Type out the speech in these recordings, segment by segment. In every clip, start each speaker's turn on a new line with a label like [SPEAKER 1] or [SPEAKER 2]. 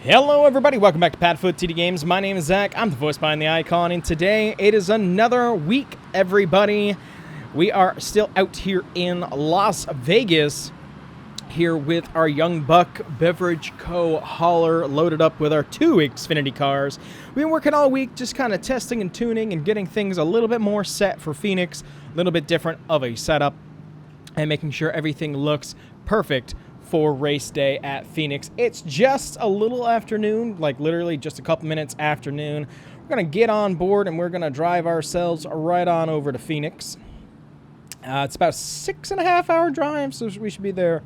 [SPEAKER 1] Hello everybody, welcome back to PadFootTD Games. My name is Zach, I'm the voice behind the icon, and today it is another week, everybody. We are still out here in Las Vegas, here with our Young Buck Beverage Co. hauler loaded up with our two Xfinity cars. We've been working all week just kind of testing and tuning and getting things a little bit more set for Phoenix, a little bit different of a setup, and making sure everything looks perfect for race day at Phoenix. It's just a little afternoon, like literally just a couple minutes afternoon. We're going to get on board and we're going to drive ourselves right on over to Phoenix. It's about a 6.5 hour drive, so we should be there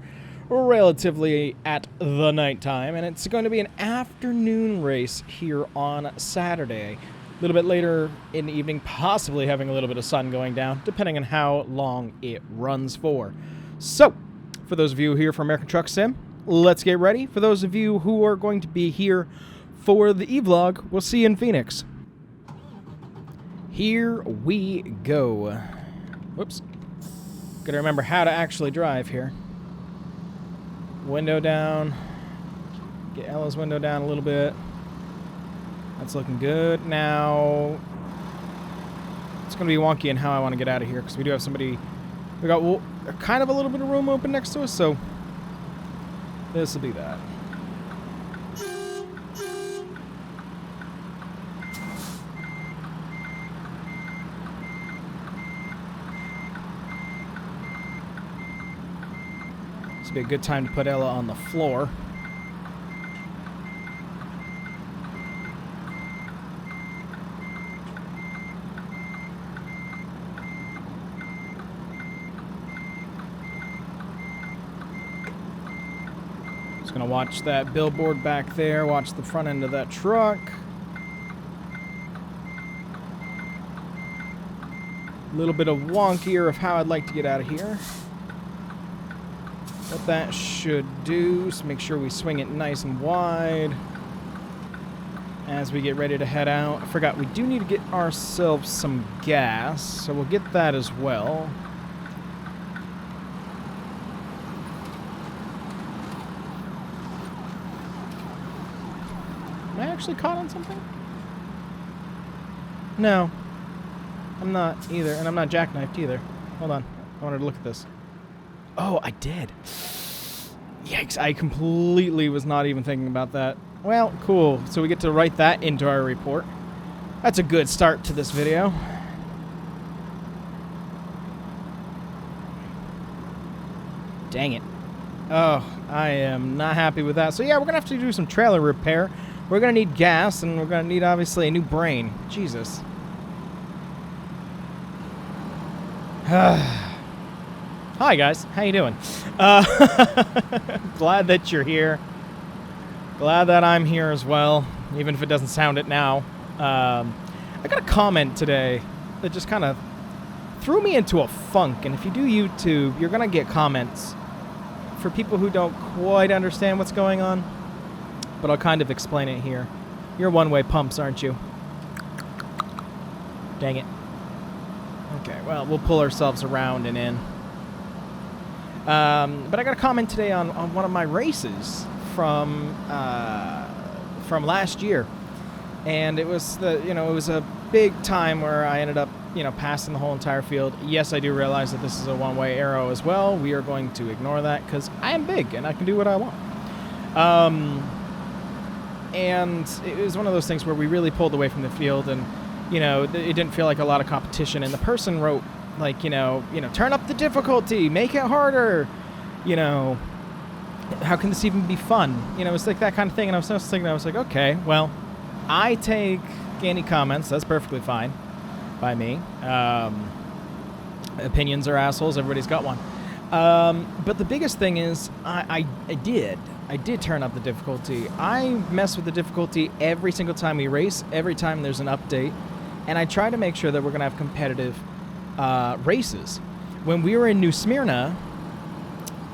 [SPEAKER 1] relatively at the nighttime. And it's going to be an afternoon race here on Saturday. A little bit later in the evening, possibly having a little bit of sun going down, depending on how long it runs for. So, for those of you here for American Truck Sim, let's get ready. For those of you who are going to be here for the e-vlog, we'll see you in Phoenix. Here we go. Whoops. Gotta remember how to actually drive here. Window down. Get Ella's window down a little bit. That's looking good. Now, it's gonna be wonky in how I want to get out of here, because we do have somebody. We got kind of a little bit of room open next to us, so this will be that. This will be a good time to put Ella on the floor. Gonna watch that billboard back there, watch the front end of that truck. A little bit of wonkier of how I'd like to get out of here. What that should do is make sure we swing it nice and wide as we get ready to head out. I forgot, we do need to get ourselves some gas, so we'll get that as well. Am I actually caught on something? No. I'm not either, and I'm not jackknifed either. Hold on. I wanted to look at this. Oh, I did. Yikes, I completely was not even thinking about that. Well, cool. So we get to write that into our report. That's a good start to this video. Dang it. Oh, I am not happy with that. So yeah, we're going to have to do some trailer repair. We're going to need gas, and we're going to need, obviously, a new brain. Jesus. Hi, guys. How you doing? Glad that you're here. Glad that I'm here as well, even if it doesn't sound it now. I got a comment today that just kind of threw me into a funk, and if you do YouTube, you're going to get comments for people who don't quite understand what's going on. But I'll kind of explain it here. You're one-way pumps, aren't you? Dang it. Okay, well, we'll pull ourselves around and in. But I got a comment today on one of my races from last year. And it was it was a big time where I ended up, passing the whole entire field. Yes, I do realize that this is a one-way arrow as well. We are going to ignore that because I am big and I can do what I want. And it was one of those things where we really pulled away from the field, and, it didn't feel like a lot of competition. And the person wrote, like, turn up the difficulty, make it harder, how can this even be fun? It's like that kind of thing. And I was just thinking, I was like, okay, well, I take any comments. That's perfectly fine by me. Opinions are assholes. Everybody's got one. But the biggest thing is I did turn up the difficulty. I mess with the difficulty every single time we race, every time there's an update, and I try to make sure that we're going to have competitive races. When we were in New Smyrna,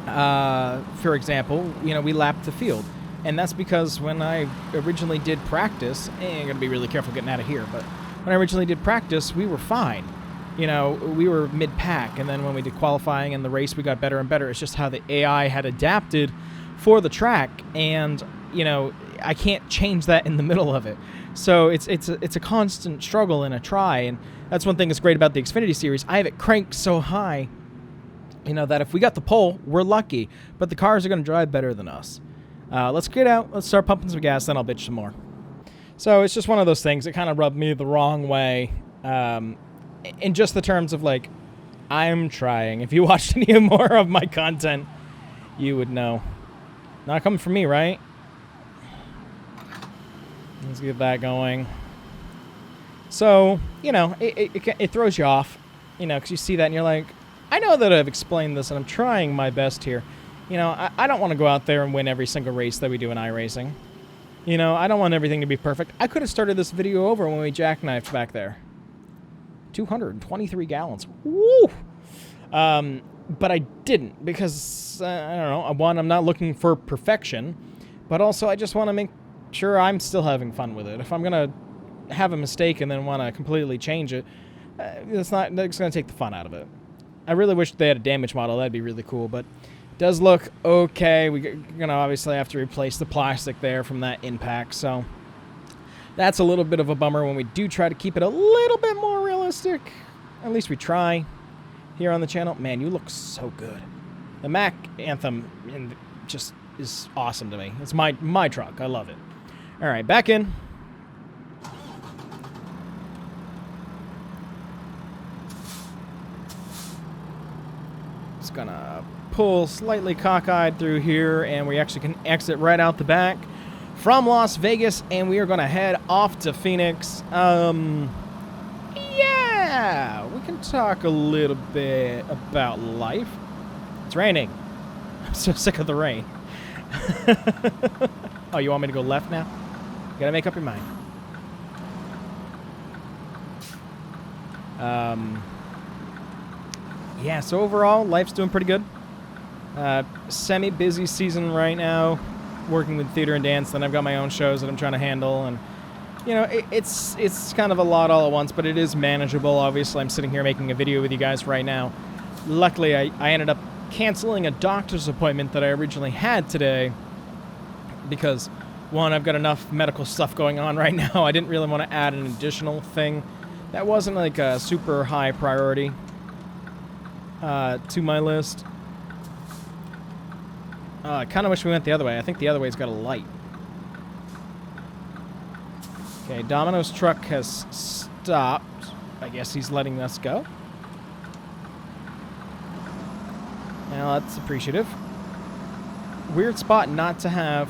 [SPEAKER 1] for example, we lapped the field, and that's because when I originally did practice, I'm going to be really careful getting out of here, but when I originally did practice, we were fine. We were mid-pack, and then when we did qualifying and the race, we got better and better. It's just how the AI had adapted for the track, and, I can't change that in the middle of it. So it's a constant struggle and a try, and that's one thing that's great about the Xfinity Series. I have it cranked so high, you know, that if we got the pole, we're lucky. But the cars are going to drive better than us. Let's get out. Let's start pumping some gas, then I'll bitch some more. So it's just one of those things that kind of rubbed me the wrong way, in just the terms of, like, I'm trying. If you watched any more of my content, you would know. Not coming from me, right? Let's get that going. So, you know, it throws you off, you know, because you see that and you're like, I know that I've explained this and I'm trying my best here. You know, I don't want to go out there and win every single race that we do in iRacing. You know, I don't want everything to be perfect. I could have started this video over when we jackknifed back there. 223 gallons. Woo! But I didn't because, I don't know, one, I'm not looking for perfection, but also I just want to make sure I'm still having fun with it. If I'm going to have a mistake and then want to completely change it, that's going to take the fun out of it. I really wish they had a damage model. That'd be really cool, but it does look okay. We're going to obviously have to replace the plastic there from that impact, so that's a little bit of a bummer when we do try to keep it a little bit more realistic. At least we try here on the channel. Man, you look so good. The Mac Anthem just is awesome to me. It's my truck. I love it. All right, back in. Just gonna pull slightly cockeyed through here, and we actually can exit right out the back from Las Vegas, and we are gonna head off to Phoenix. Yeah, we can talk a little bit about life. It's raining. I'm so sick of the rain. Oh, you want me to go left now? You gotta make up your mind. Yeah, so overall, life's doing pretty good. Semi-busy season right now, working with theater and dance. Then I've got my own shows that I'm trying to handle, and you know, it's kind of a lot all at once, but it is manageable. Obviously, I'm sitting here making a video with you guys right now. Luckily, I ended up canceling a doctor's appointment that I originally had today because, one, I've got enough medical stuff going on right now. I didn't really want to add an additional thing that wasn't like a super high priority to my list. I kind of wish we went the other way. I think the other way's got a light. Okay, Domino's truck has stopped. I guess he's letting us go. Now, that's appreciative. Weird spot not to have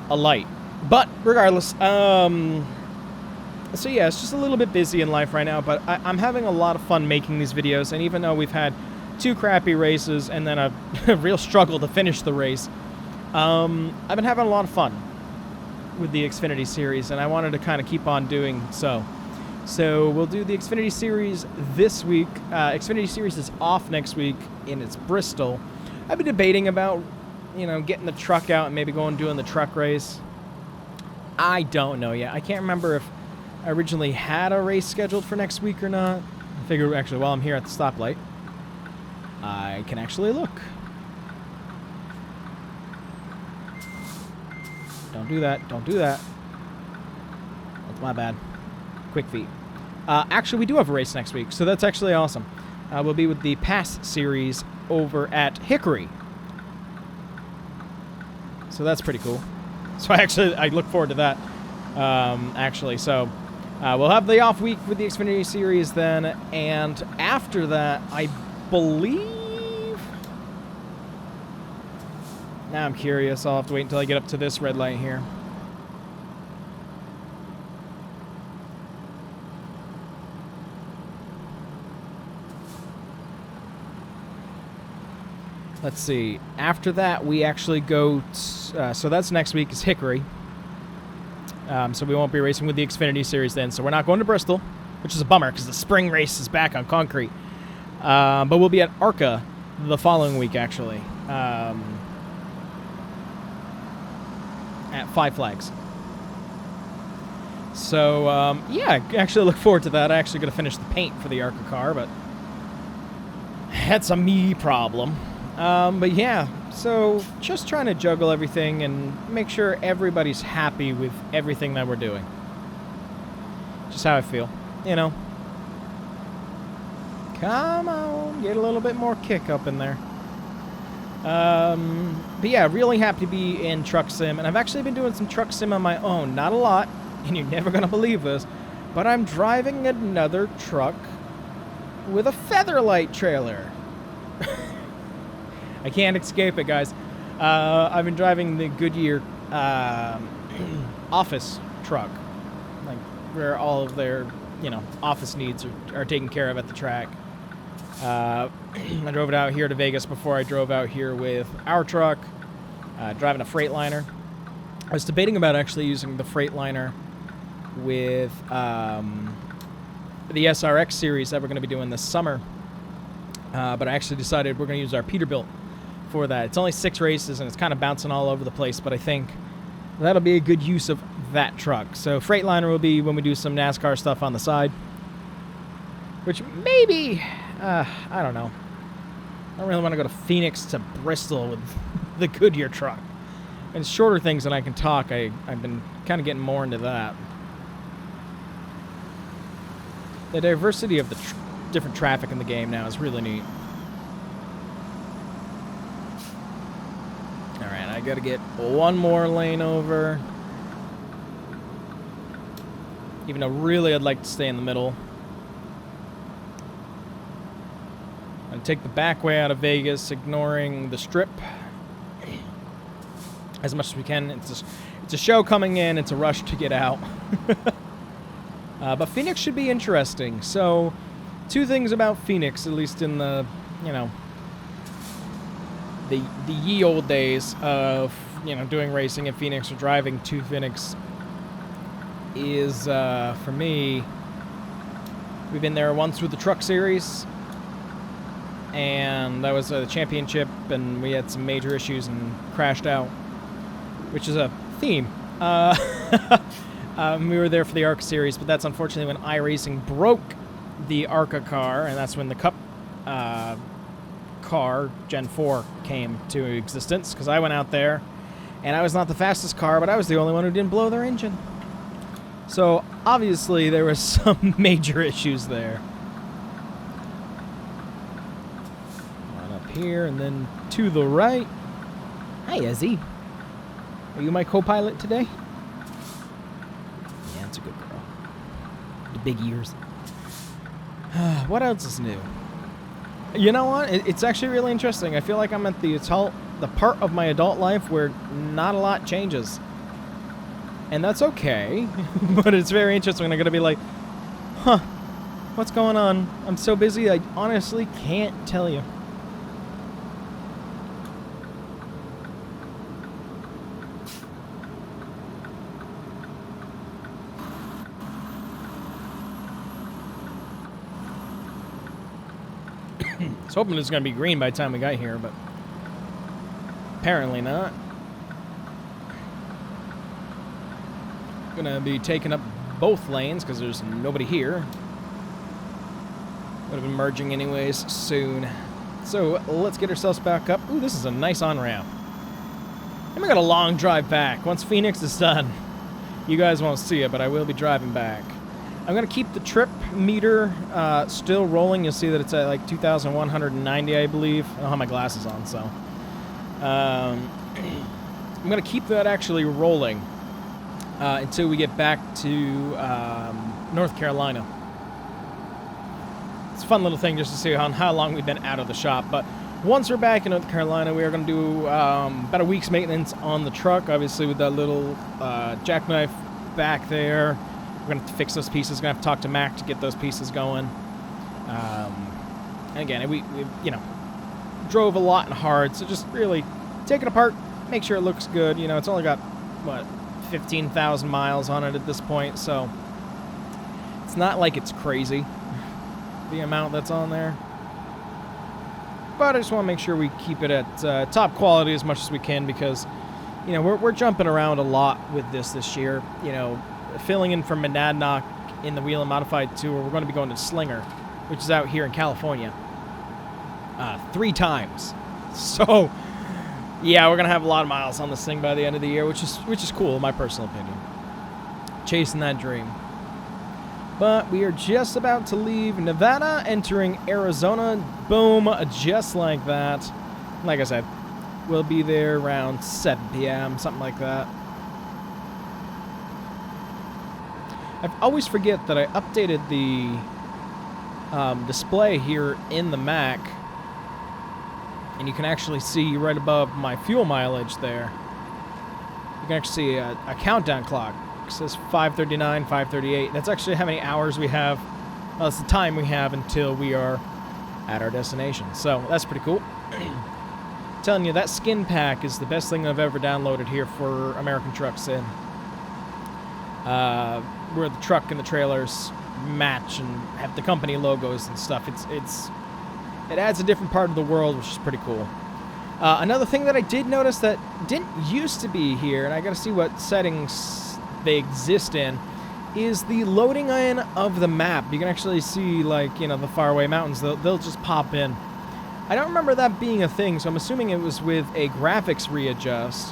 [SPEAKER 1] a light. But, regardless, so yeah, it's just a little bit busy in life right now, but I'm having a lot of fun making these videos, and even though we've had 2 crappy races and then a real struggle to finish the race, I've been having a lot of fun with the Xfinity Series, and I wanted to kind of keep on doing so. So we'll do the Xfinity Series this week. Xfinity Series is off next week, and it's Bristol. I've been debating about, you know, getting the truck out and maybe going doing the truck race. I don't know yet. I can't remember if I originally had a race scheduled for next week or not. I figure, actually, while I'm here at the stoplight, I can actually look. Don't do that. Don't do that. That's my bad. Quick feet. Actually, we do have a race next week, so that's actually awesome. We'll be with the Pass Series over at Hickory. So that's pretty cool. So I look forward to that, actually. So we'll have the off week with the Xfinity Series then, and after that, I believe... Now I'm curious. I'll have to wait until I get up to this red light here. Let's see. After that, we actually go... so that's next week is Hickory. So we won't be racing with the Xfinity Series then. So we're not going to Bristol, which is a bummer because the spring race is back on concrete. But we'll be at ARCA the following week, actually. At Five Flags. So, yeah, I actually look forward to that. I actually got to finish the paint for the ARCA car, but that's a me problem. But yeah, So just trying to juggle everything and make sure everybody's happy with everything that we're doing. Just how I feel, you know. Come on, get a little bit more kick up in there. But yeah, really happy to be in Truck Sim, and I've actually been doing some Truck Sim on my own. Not a lot, and you're never gonna believe this, but I'm driving another truck with a Featherlight trailer. I can't escape it, guys. I've been driving the Goodyear office truck, like where all of their, you know, office needs are taken care of at the track. I drove it out here to Vegas before I drove out here with our truck, driving a Freightliner. I was debating about actually using the Freightliner with the SRX series that we're going to be doing this summer, but I actually decided we're going to use our Peterbilt for that. It's only 6 races and it's kind of bouncing all over the place, but I think that'll be a good use of that truck. So Freightliner will be when we do some NASCAR stuff on the side, which maybe, I don't know. I don't really want to go to Phoenix to Bristol with the Goodyear truck. And shorter things than I can talk, I've been kind of getting more into that. The diversity of the different traffic in the game now is really neat. Alright, I gotta get one more lane over. Even though really I'd like to stay in the middle. I'm gonna take the back way out of Vegas, ignoring the strip as much as we can. It's a show coming in, it's a rush to get out. But Phoenix should be interesting. So, 2 things about Phoenix, at least in the, you know, the ye old days of, you know, doing racing in Phoenix or driving to Phoenix is, for me, we've been there once with the Truck Series, and that was a championship, and we had some major issues and crashed out, which is a theme. We were there for the ARCA series, but that's unfortunately when iRacing broke the ARCA car, and that's when the Cup car, Gen 4, came to existence, because I went out there, and I was not the fastest car, but I was the only one who didn't blow their engine. So, obviously, there was some major issues there. One up here, and then to the right. Hi, Ezzy. Are you my co-pilot today? Yeah, it's a good girl. The big ears. What else is new? You know what? It's actually really interesting. I feel like I'm at the part of my adult life where not a lot changes. And that's okay. But it's very interesting. I'm going to be like, huh, what's going on? I'm so busy, I honestly can't tell you. I was hoping it was going to be green by the time we got here, but apparently not. Going to be taking up both lanes because there's nobody here. Would have been merging anyways soon. So let's get ourselves back up. Ooh, this is a nice on-ramp. And we got a long drive back. Once Phoenix is done, you guys won't see it, but I will be driving back. I'm going to keep the trip meter still rolling. You'll see that it's at like 2,190, I believe. I don't have my glasses on, so. I'm going to keep that actually rolling until we get back to North Carolina. It's a fun little thing just to see how long we've been out of the shop. But once we're back in North Carolina, we are going to do about a week's maintenance on the truck, obviously with that little jackknife back there. We're going to have to fix those pieces. We're going to have to talk to Mac to get those pieces going. And again, we you know, drove a lot and hard, so just really take it apart, make sure it looks good. You know, it's only got, what, 15,000 miles on it at this point, so it's not like it's crazy, the amount that's on there. But I just want to make sure we keep it at top quality as much as we can because, you know, we're jumping around a lot with this year. You know, filling in for Monadnock in the Wheel & Modified Tour. We're going to be going to Slinger, which is out here in California, 3 times. So Yeah, we're gonna have a lot of miles on this thing by the end of the year, which is cool, in my personal opinion. Chasing that dream. But we are just about to leave Nevada, entering Arizona. Boom, just like that. Like I said, we'll be there around 7 p.m., something like that. I always forget that I updated the display here in the Mac, and you can actually see right above my fuel mileage there. You can actually see a countdown clock. It says 5:39, 5:38. That's actually how many hours we have. Well, that's the time we have until we are at our destination. So that's pretty cool. Telling you, that skin pack is the best thing I've ever downloaded here for American Truck Sim. Where the truck and the trailers match and have the company logos and stuff. It adds a different part of the world, which is pretty cool. Another thing that I did notice that didn't used to be here, and I gotta see what settings they exist in, is the loading in of the map. You can actually see, like, you know, the faraway mountains. They'll just pop in. I don't remember that being a thing, so I'm assuming it was with a graphics readjust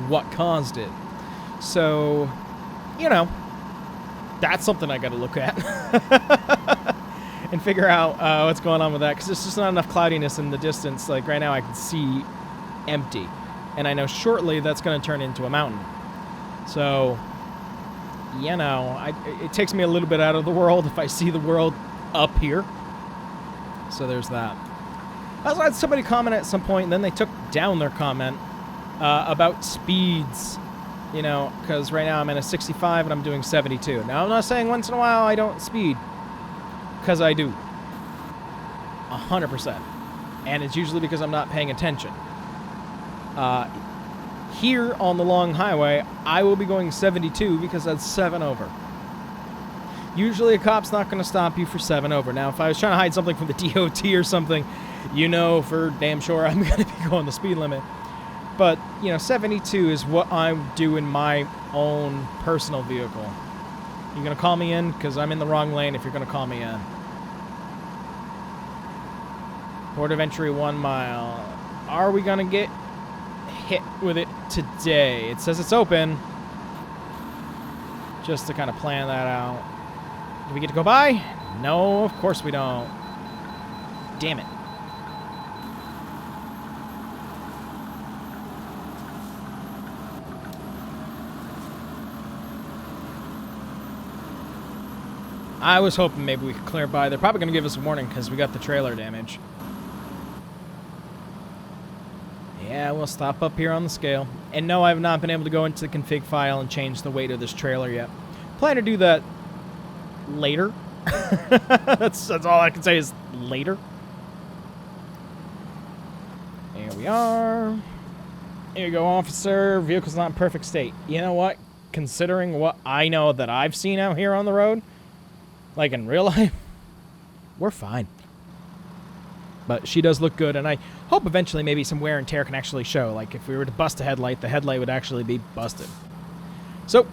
[SPEAKER 1] what caused it. So, you know, that's something I gotta look at and figure out what's going on with that, because there's just not enough cloudiness in the distance. Like right now I can see empty, and I know shortly that's going to turn into a mountain. So, you know, it takes me a little bit out of the world if I see the world up here. So there's that. I also had somebody comment at some point, and then they took down their comment about speeds. You know, because right now I'm at a 65 and I'm doing 72. Now, I'm not saying once in a while I don't speed, because I do. 100%. And it's usually because I'm not paying attention. Here on the long highway, I will be going 72 because that's 7 over. Usually a cop's not going to stop you for 7 over. Now, if I was trying to hide something from the DOT or something, you know for damn sure I'm going to be going the speed limit. But, you know, 72 is what I do in my own personal vehicle. You going to call me in? Because I'm in the wrong lane if you're going to call me in. Port of entry 1 mile. Are we going to get hit with it today? It says it's open. Just to kind of plan that out. Do we get to go by? No, of course we don't. Damn it. I was hoping maybe we could clear by. They're probably going to give us a warning because we got the trailer damage. Yeah, we'll stop up here on the scale. And no, I have not been able to go into the config file and change the weight of this trailer yet. Plan to do that later. That's all I can say is later. Here we are. Here you go, officer. Vehicle's not in perfect state. You know what? Considering what I know that I've seen out here on the road, like in real life, we're fine. But she does look good, and I hope eventually maybe some wear and tear can actually show. Like if we were to bust a headlight, the headlight would actually be busted. So,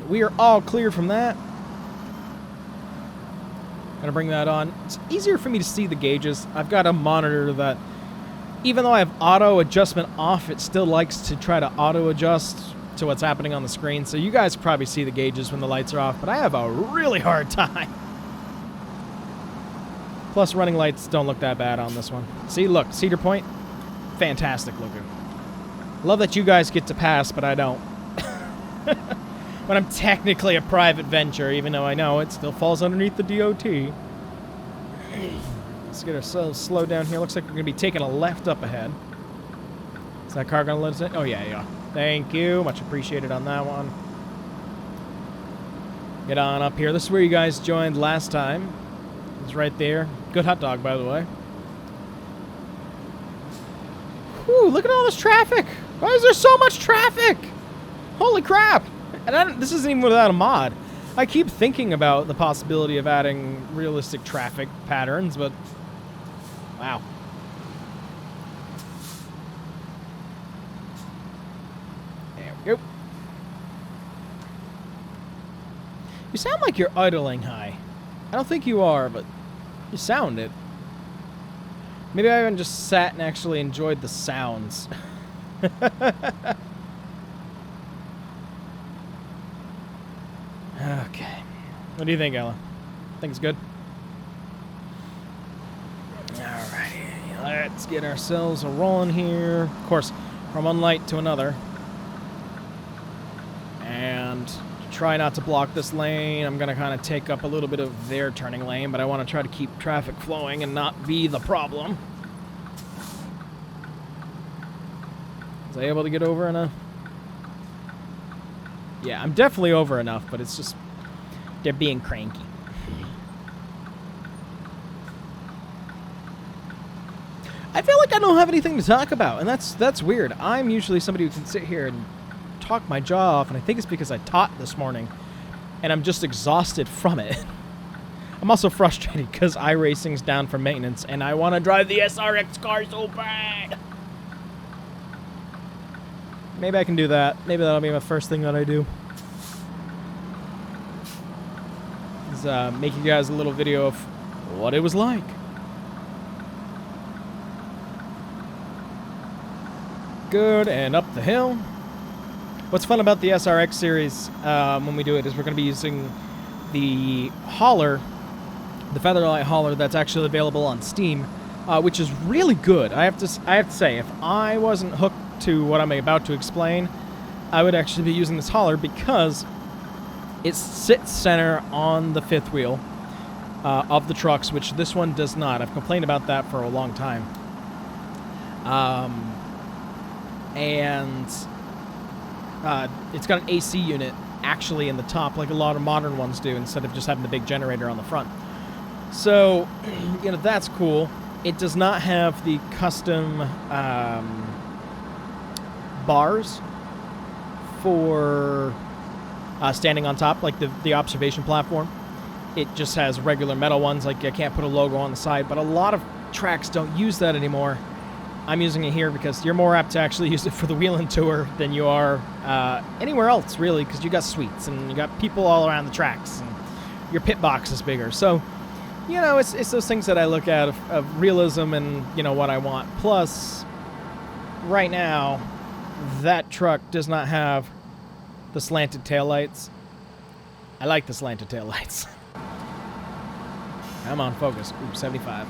[SPEAKER 1] we are all clear from that. Gonna bring that on. It's easier for me to see the gauges. I've got a monitor that, even though I have auto adjustment off, it still likes to try to auto adjust to what's happening on the screen. So you guys probably see the gauges when the lights are off, but I have a really hard time. Plus, running lights don't look that bad on this one. See, look, Cedar Point, fantastic looking. Love that you guys get to pass, but I don't. But I'm technically a private venture, even though I know it still falls underneath the DOT. Let's get ourselves slowed down here. Looks like we're going to be taking a left up ahead. Is that car going to let us in? Oh, yeah. Thank you. Much appreciated on that one. Get on up here. This is where you guys joined last time. It's right there. Good hot dog, by the way. Whew, look at all this traffic. Why is there so much traffic? Holy crap. And this isn't even without a mod. I keep thinking about the possibility of adding realistic traffic patterns, but wow. There we go. You sound like you're idling high. I don't think you are, but you sound it. Maybe I haven't just sat and actually enjoyed the sounds. Okay. What do you think, Ella? Think it's good? Alrighty. Let's get ourselves a rolling here. Of course, from one light to another. And try not to block this lane. I'm going to kind of take up a little bit of their turning lane, but I want to try to keep traffic flowing and not be the problem. Was I able to get over enough? Yeah, I'm definitely over enough, but it's just they're being cranky. I feel like I don't have anything to talk about, and that's weird. I'm usually somebody who can sit here and talk my jaw off, and I think it's because I taught this morning, and I'm just exhausted from it. I'm also frustrated because iRacing's down for maintenance, and I want to drive the SRX car so bad. Maybe I can do that. Maybe that'll be my first thing that I do. Is make you guys a little video of what it was like. Good, and up the hill. What's fun about the SRX series when we do it is we're going to be using the hauler, the Featherlight hauler that's actually available on Steam, which is really good. I have to say, if I wasn't hooked to what I'm about to explain, I would actually be using this hauler because it sits center on the fifth wheel of the trucks, which this one does not. I've complained about that for a long time. And it's got an AC unit actually in the top, like a lot of modern ones do, instead of just having the big generator on the front. So, you know, that's cool. It does not have the custom bars for standing on top, like the observation platform. It just has regular metal ones, like I can't put a logo on the side, but a lot of tracks don't use that anymore. I'm using it here because you're more apt to actually use it for the wheeling tour than you are anywhere else, really, because you got suites and you got people all around the tracks and your pit box is bigger. So, you know, it's those things that I look at of realism and, you know, what I want. Plus, right now, that truck does not have the slanted taillights. I like the slanted taillights. Come on, focus. Ooh, 75.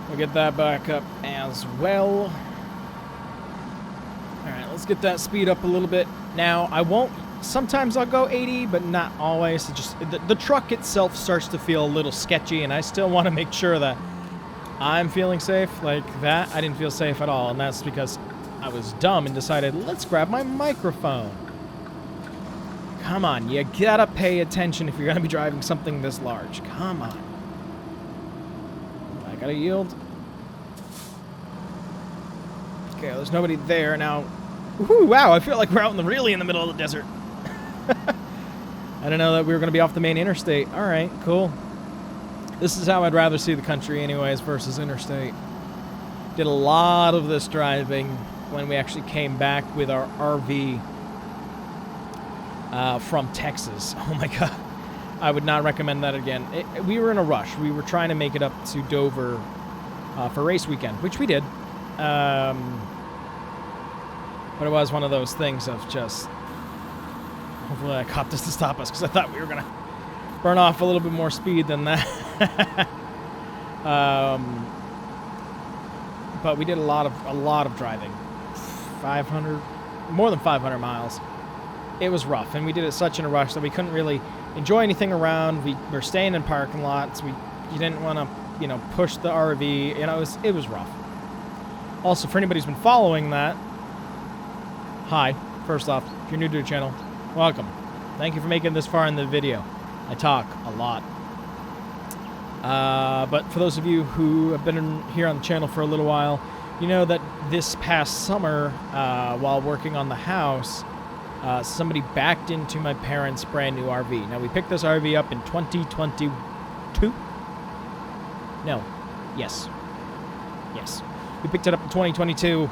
[SPEAKER 1] We'll get that back up as well. Alright, let's get that speed up a little bit. Now, I won't... Sometimes I'll go 80, but not always. It just the truck itself starts to feel a little sketchy, and I still want to make sure that I'm feeling safe. Like that, I didn't feel safe at all, and that's because I was dumb and decided, let's grab my microphone. Come on, you gotta pay attention if you're gonna be driving something this large. Come on. I gotta yield. Okay, there's nobody there now. Ooh, wow, I feel like we're out really in the middle of the desert. I didn't know that we were gonna be off the main interstate. All right, cool. This is how I'd rather see the country anyways versus interstate. Did a lot of this driving when we actually came back with our RV from Texas. Oh my God. I would not recommend that again. We were in a rush. We were trying to make it up to Dover for race weekend, which we did. But it was one of those things of just... Hopefully I caught this to stop us because I thought we were going to burn off a little bit more speed than that. But we did a lot of driving. 500, more than 500 miles. It was rough, and we did it such in a rush that we couldn't really enjoy anything around. We were staying in parking lots. You didn't want to, you know, push the RV. You know, it was rough. Also, for anybody who's been following that, hi. First off, if you're new to the channel, welcome. Thank you for making it this far in the video. I talk a lot. But for those of you who have been here on the channel for a little while, you know that this past summer, while working on the house, somebody backed into my parents' brand new RV. Now, we picked this RV up in 2022. No. Yes. Yes. We picked it up in 2022.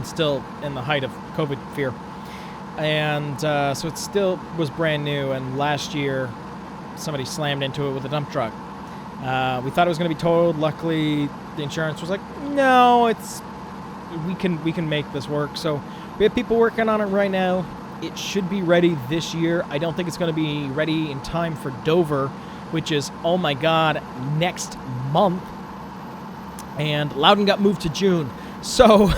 [SPEAKER 1] Still in the height of COVID fear. And so it still was brand new. And last year, somebody slammed into it with a dump truck. We thought it was going to be towed. Luckily, the insurance was like, no, we can make this work. So we have people working on it right now. It should be ready this year. I don't think it's going to be ready in time for Dover, which is, oh my God, next month. And Loudon got moved to June. So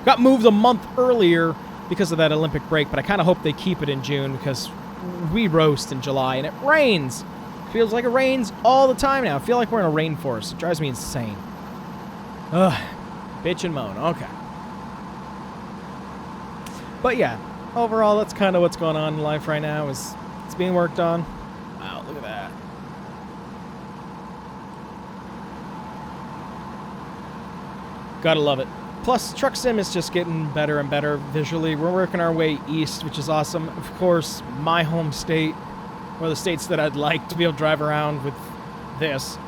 [SPEAKER 1] got moved a month earlier because of that Olympic break. But I kind of hope they keep it in June because we roast in July and it rains. Feels like it rains all the time now. I feel like we're in a rainforest. It drives me insane. Ugh. Bitch and moan. Okay. But yeah, overall, that's kind of what's going on in life right now. It's being worked on. Wow, look at that. Gotta love it. Plus, Truck Sim is just getting better and better visually. We're working our way east, which is awesome. Of course, my home state, or the states that I'd like to be able to drive around with this,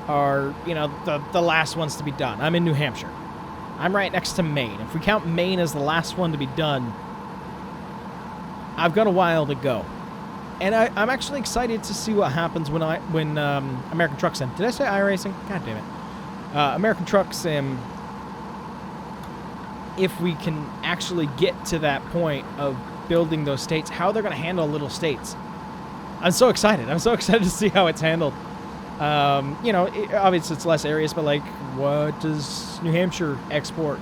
[SPEAKER 1] are, you know, the last ones to be done. I'm in New Hampshire. I'm right next to Maine. If we count Maine as the last one to be done, I've got a while to go. And I'm actually excited to see what happens when American Truck Sim. Did I say iRacing? God damn it. American Truck Sim, if we can actually get to that point of building those states, how they're going to handle little states. I'm so excited. I'm so excited to see how it's handled. You know, obviously it's less areas, but like, what does New Hampshire export?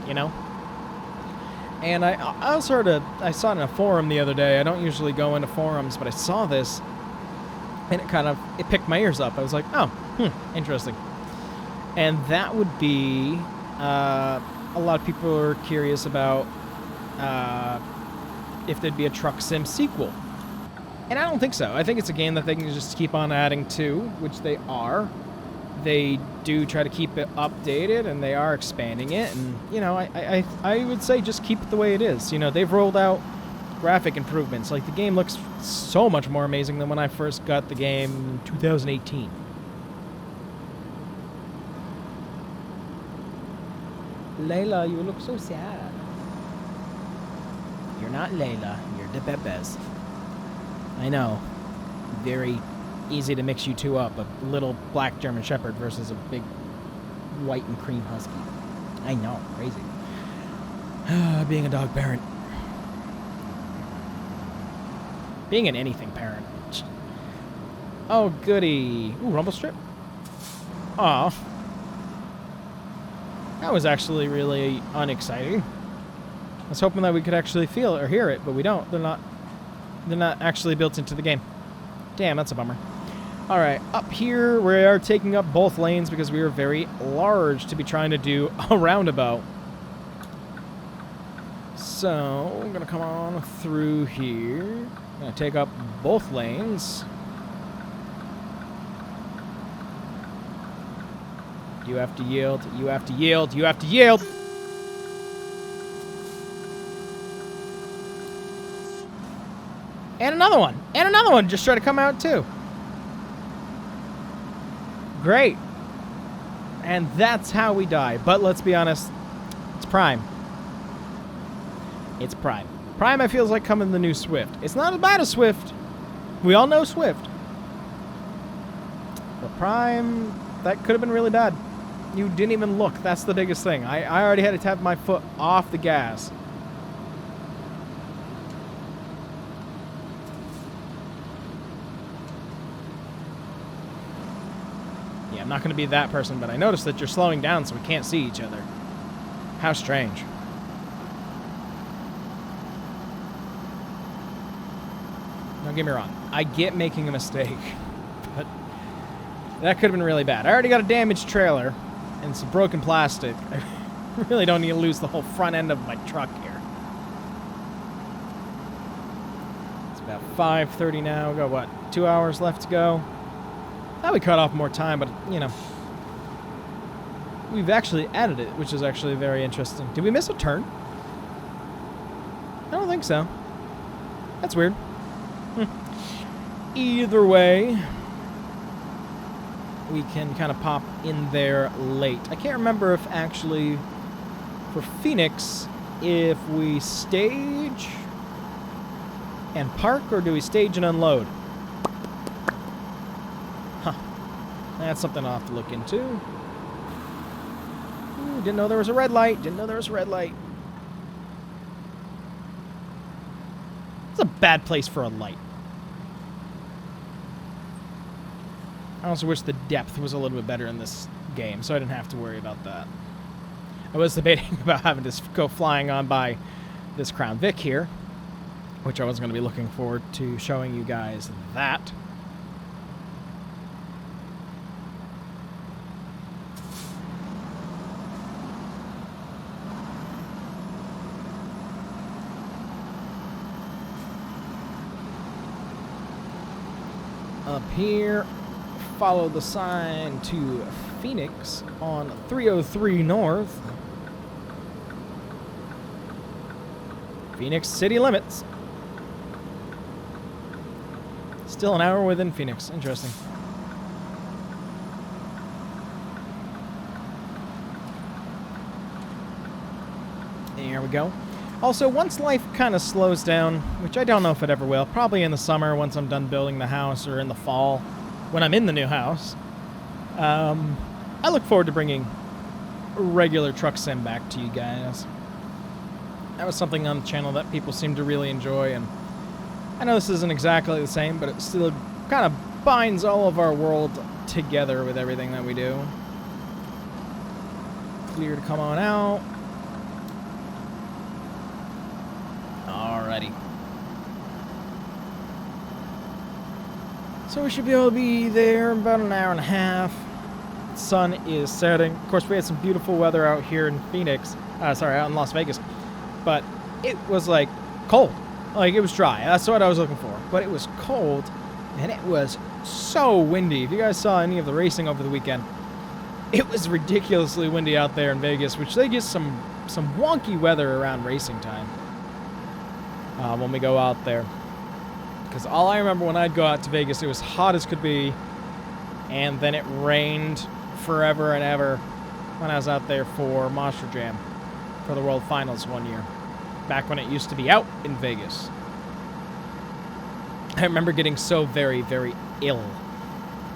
[SPEAKER 1] You know? And I also heard I saw it in a forum the other day. I don't usually go into forums, but I saw this, and it picked my ears up. I was like, oh, interesting. And that would be, a lot of people are curious about if there'd be a Truck Sim sequel. And I don't think so. I think it's a game that they can just keep on adding to, which they are. They do try to keep it updated, and they are expanding it. And, you know, I would say just keep it the way it is. You know, they've rolled out graphic improvements. Like, the game looks so much more amazing than when I first got the game in 2018. Layla, you look so sad. You're not Layla. You're the Bebes. I know. Very easy to mix you two up. A little black German Shepherd versus a big white and cream husky. I know. Crazy. Being a dog parent. Being an anything parent. Oh, goody. Ooh, rumble strip. Aw. That was actually really unexciting. I was hoping that we could actually feel it or hear it, but we don't. They're not actually built into the game. Damn, that's a bummer. All right, up here we are taking up both lanes because we are very large to be trying to do a roundabout. So I'm gonna come on through here. I'm gonna take up both lanes. You have to yield. You have to yield. You have to yield. And another one. And another one just tried to come out too. Great. And that's how we die. But let's be honest, it's Prime. It's Prime. Prime, I feel, is like coming the new Swift. It's not as bad as Swift. We all know Swift. But Prime, that could have been really bad. You didn't even look. That's the biggest thing. I already had to tap my foot off the gas. Yeah, I'm not going to be that person, but I noticed that you're slowing down so we can't see each other. How strange. Don't get me wrong. I get making a mistake, but that could have been really bad. I already got a damaged trailer and some broken plastic. I really don't need to lose the whole front end of my truck here. It's about 5:30 now. We got, what, 2 hours left to go? Thought we cut off more time, but, you know, we've actually added it, which is actually very interesting. Did we miss a turn? I don't think so. That's weird. Either way, we can kind of pop in there late. I can't remember if actually for Phoenix, if we stage and park, or do we stage and unload? Huh. That's something I'll have to look into. Ooh, didn't know there was a red light. Didn't know there was a red light. It's a bad place for a light. I also wish the depth was a little bit better in this game, so I didn't have to worry about that. I was debating about having to go flying on by this Crown Vic here, which I was going to be looking forward to showing you guys that. Up here, follow the sign to Phoenix on 303 North. Phoenix city limits. Still an hour within Phoenix. Interesting. There we go. Also, once life kind of slows down, which I don't know if it ever will, probably in the summer once I'm done building the house, or in the fall when I'm in the new house, I look forward to bringing regular truck sim back to you guys. That was something on the channel that people seem to really enjoy, and I know this isn't exactly the same, but it still kind of binds all of our world together with everything that we do. Clear to come on out. Alrighty. So we should be able to be there in about an hour and a half. The sun is setting. Of course, we had some beautiful weather out here in Phoenix. Out in Las Vegas. But it was like cold. Like, it was dry. That's what I was looking for. But it was cold, and it was so windy. If you guys saw any of the racing over the weekend, it was ridiculously windy out there in Vegas, which they get some wonky weather around racing time when we go out there. Because all I remember when I'd go out to Vegas, it was hot as could be, and then it rained forever and ever when I was out there for Monster Jam for the World Finals one year, back when it used to be out in Vegas. I remember getting so very, very ill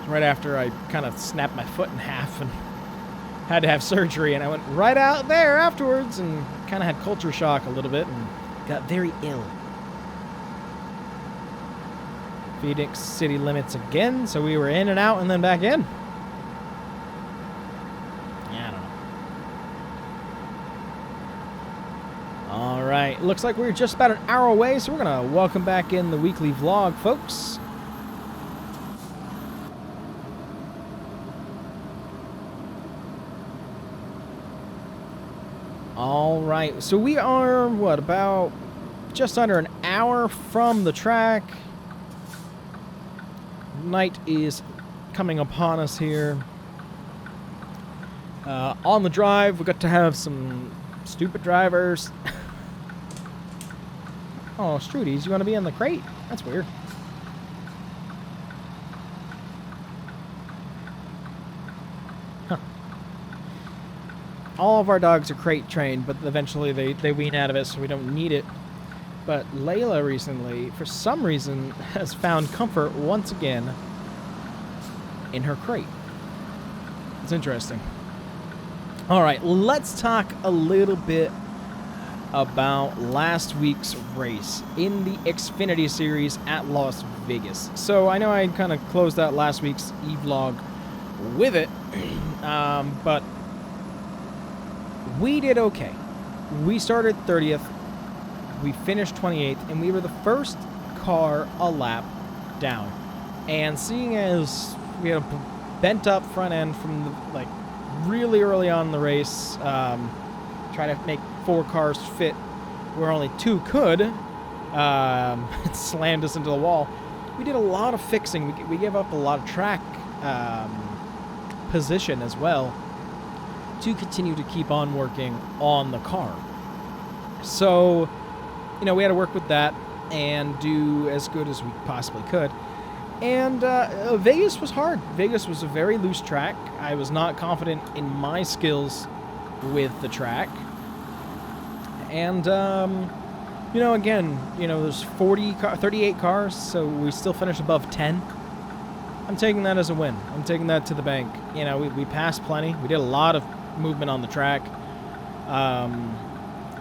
[SPEAKER 1] right after I kind of snapped my foot in half and had to have surgery, and I went right out there afterwards and kind of had culture shock a little bit and got very ill. Phoenix city limits again, so we were in and out and then back in. Yeah, I don't know. Alright, looks like we're just about an hour away, so we're going to welcome back in the weekly vlog, folks. Alright, so we are, what, about just under an hour from the track. Night is coming upon us here. On the drive, we got to have some stupid drivers. Oh, Strudies, you want to be in the crate? That's weird. Huh. All of our dogs are crate trained, but eventually they wean out of it, so we don't need it. But Layla recently, for some reason, has found comfort once again in her crate. It's interesting. All right, let's talk a little bit about last week's race in the Xfinity Series at Las Vegas. So I know I kind of closed out last week's e-vlog with it, but we did okay. We started 30th. We finished 28th, and we were the first car a lap down. And seeing as we had a bent up front end from the, really early on in the race, trying to make 4 cars fit where only 2 could, it slammed us into the wall. We did a lot of fixing. We gave up a lot of track position as well to continue to keep on working on the car. So, you know, we had to work with that and do as good as we possibly could. And Vegas was hard. Vegas was a very loose track. I was not confident in my skills with the track. And, you know, again, you know, there's 38 cars, so we still finished above 10. I'm taking that as a win. I'm taking that to the bank. You know, we passed plenty. We did a lot of movement on the track.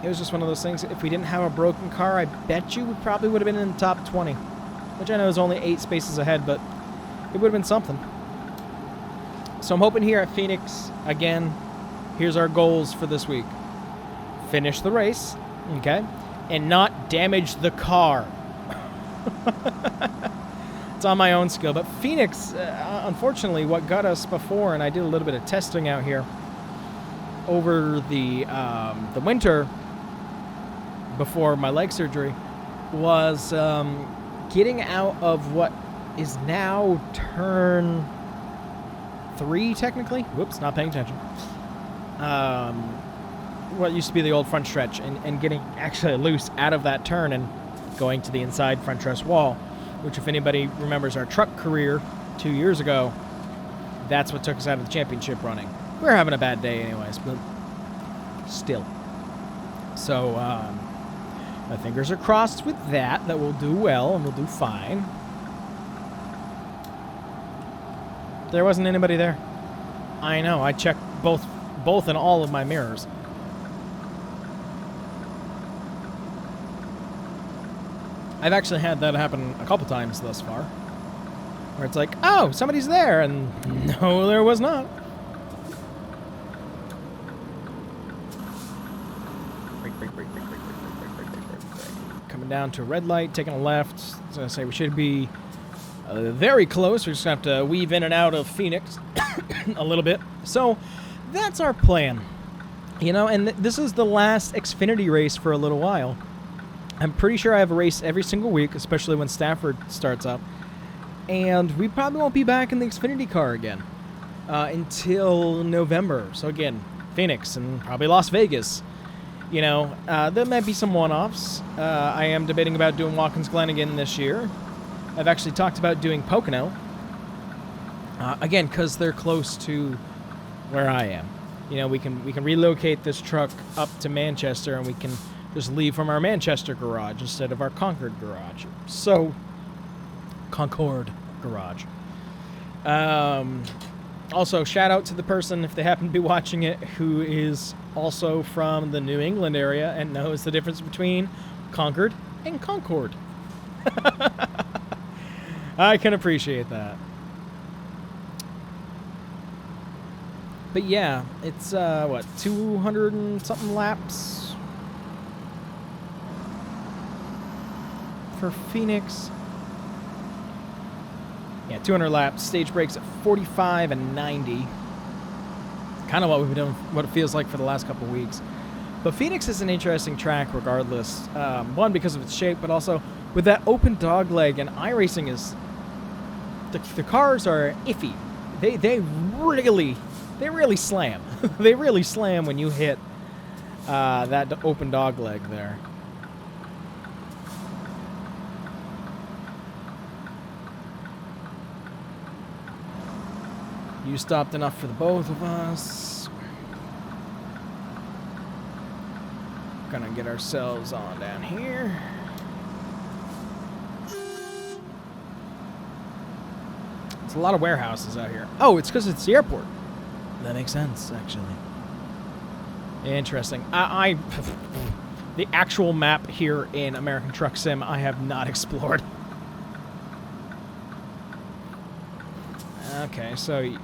[SPEAKER 1] It was just one of those things. If we didn't have a broken car, I bet you we probably would have been in the top 20. Which I know is only 8 spaces ahead, but it would have been something. So I'm hoping here at Phoenix, again, here's our goals for this week. Finish the race, okay? And not damage the car. It's on my own skill. But Phoenix, unfortunately, what got us before, and I did a little bit of testing out here over the winter before my leg surgery, was getting out of what is now turn 3, technically. Whoops, not paying attention. What used to be the old front stretch, and getting actually loose out of that turn and going to the inside front truss wall, which, if anybody remembers our truck career 2 years ago, that's what took us out of the championship running. We were having a bad day anyways, but still. So, my fingers are crossed with that we'll do well and we'll do fine. There wasn't anybody there. I know, I checked both and all of my mirrors. I've actually had that happen a couple times thus far, where it's like, oh, somebody's there, and no, there was not. Coming down to a red light, taking a left. So I say we should be very close. We're just going to have to weave in and out of Phoenix a little bit. So that's our plan. You know, and this is the last Xfinity race for a little while. I'm pretty sure I have a race every single week, especially when Stafford starts up. And we probably won't be back in the Xfinity car again until November. So again, Phoenix and probably Las Vegas. You know, there might be some one-offs. I am debating about doing Watkins Glen again this year. I've actually talked about doing Pocono. Again, because they're close to where I am. You know, we can relocate this truck up to Manchester, and we can just leave from our Manchester garage instead of our Concord garage. So, Concord garage. Also, shout out to the person, if they happen to be watching it, who is also from the New England area and knows the difference between Concord and Concord. I can appreciate that. But yeah, it's, 200 and something laps for Phoenix. Yeah, 200 laps. Stage breaks at 45 and 90. Kind of what we've been doing, what it feels like for the last couple of weeks. But Phoenix is an interesting track regardless. One, because of its shape, but also with that open dog leg, and iRacing is... The cars are iffy. They really slam. They really slam when you hit that open dog leg there. You stopped enough for the both of us. Gonna get ourselves on down here. There's a lot of warehouses out here. Oh, it's because it's the airport. That makes sense, actually. Interesting. The actual map here in American Truck Sim, I have not explored. Okay, so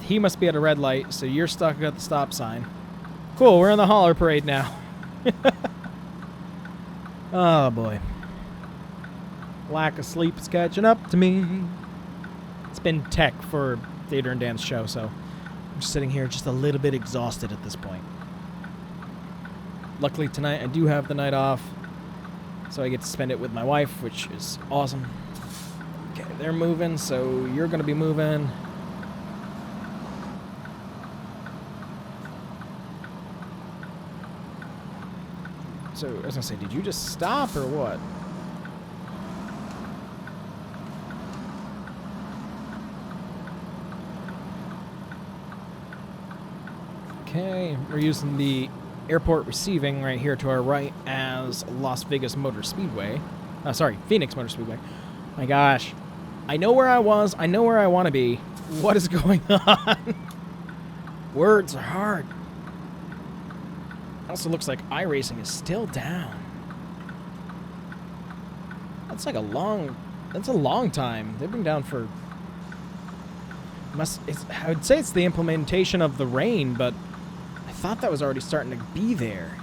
[SPEAKER 1] he must be at a red light, so you're stuck at the stop sign. Cool, we're in the hauler parade now. Oh, boy. Lack of sleep is catching up to me. It's been tech for Theater and Dance show, so I'm just sitting here just a little bit exhausted at this point. Luckily tonight I do have the night off, so I get to spend it with my wife, which is awesome. Okay, they're moving, so you're going to be moving. So, I was going to say, did you just stop or what? Okay, we're using the airport receiving right here to our right as Las Vegas Motor Speedway. Sorry, Phoenix Motor Speedway. My gosh. I know where I was. I know where I want to be. What is going on? Words are hard. Also looks like iRacing is still down. That's like a long time. They've been down for... I would say it's the implementation of the rain, but I thought that was already starting to be there.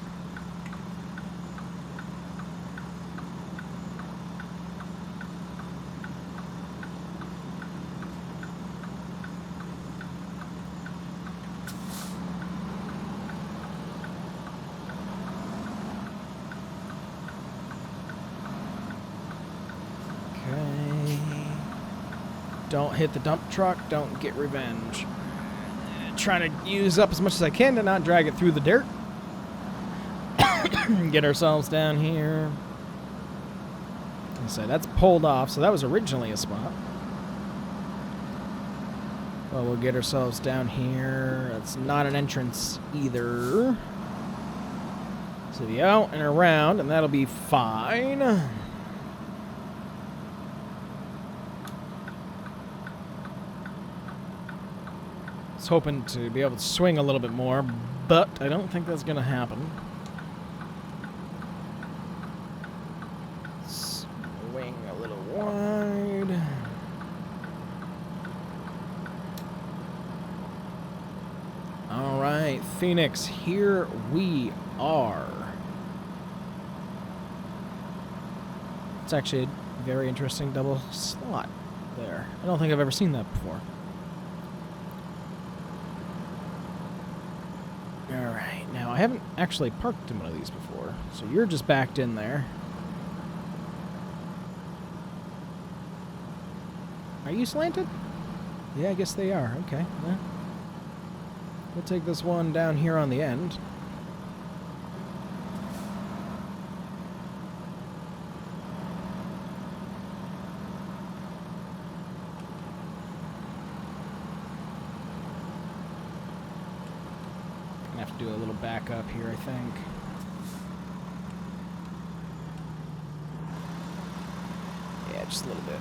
[SPEAKER 1] Don't hit the dump truck. Don't get revenge. Trying to use up as much as I can to not drag it through the dirt. Get ourselves down here. So that's pulled off. So that was originally a spot. Well, we'll get ourselves down here. That's not an entrance either. So be out and around, and that'll be fine. Hoping to be able to swing a little bit more, but I don't think that's going to happen. Swing a little wide. All right, Phoenix, here we are. It's actually a very interesting double slot there. I don't think I've ever seen that before. Alright, now I haven't actually parked in one of these before, so you're just backed in there. Are you slanted? Yeah, I guess they are. Okay. Yeah. We'll take this one down here on the end. Have to do a little back up here, I think. Yeah, just a little bit.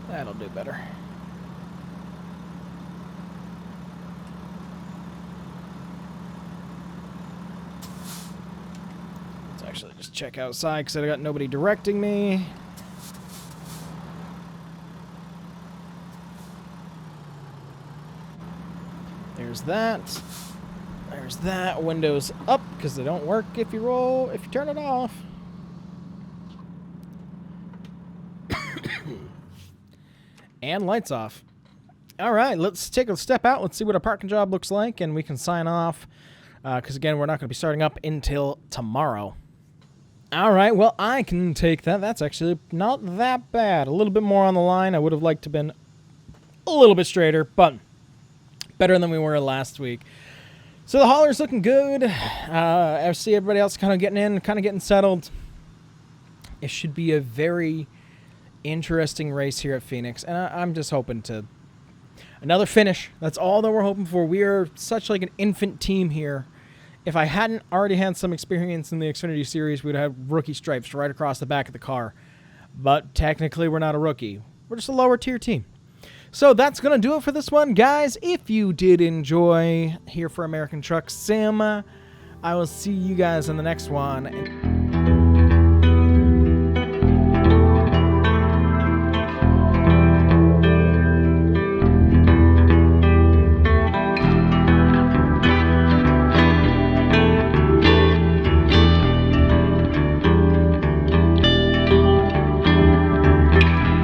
[SPEAKER 1] That'll do better. Let's actually just check outside because I got nobody directing me. There's that. There's that. Windows up because they don't work if you turn it off. And lights off. All right, let's take a step out. Let's see what our parking job looks like, and we can sign off. Because, again, we're not going to be starting up until tomorrow. All right, well, I can take that. That's actually not that bad. A little bit more on the line. I would have liked to have been a little bit straighter, but better than we were last week. So the hauler's looking good. I see everybody else kind of getting in, kind of getting settled. It should be a very interesting race here at Phoenix, and I'm just hoping to another finish. That's all that we're hoping for. We are such like an infant team here. If I hadn't already had some experience in the Xfinity Series, we'd have rookie stripes right across the back of the car. But technically, we're not a rookie. We're just a lower tier team. So that's going to do it for this one, guys. If you did enjoy here for American Truck Sim, I will see you guys in the next one.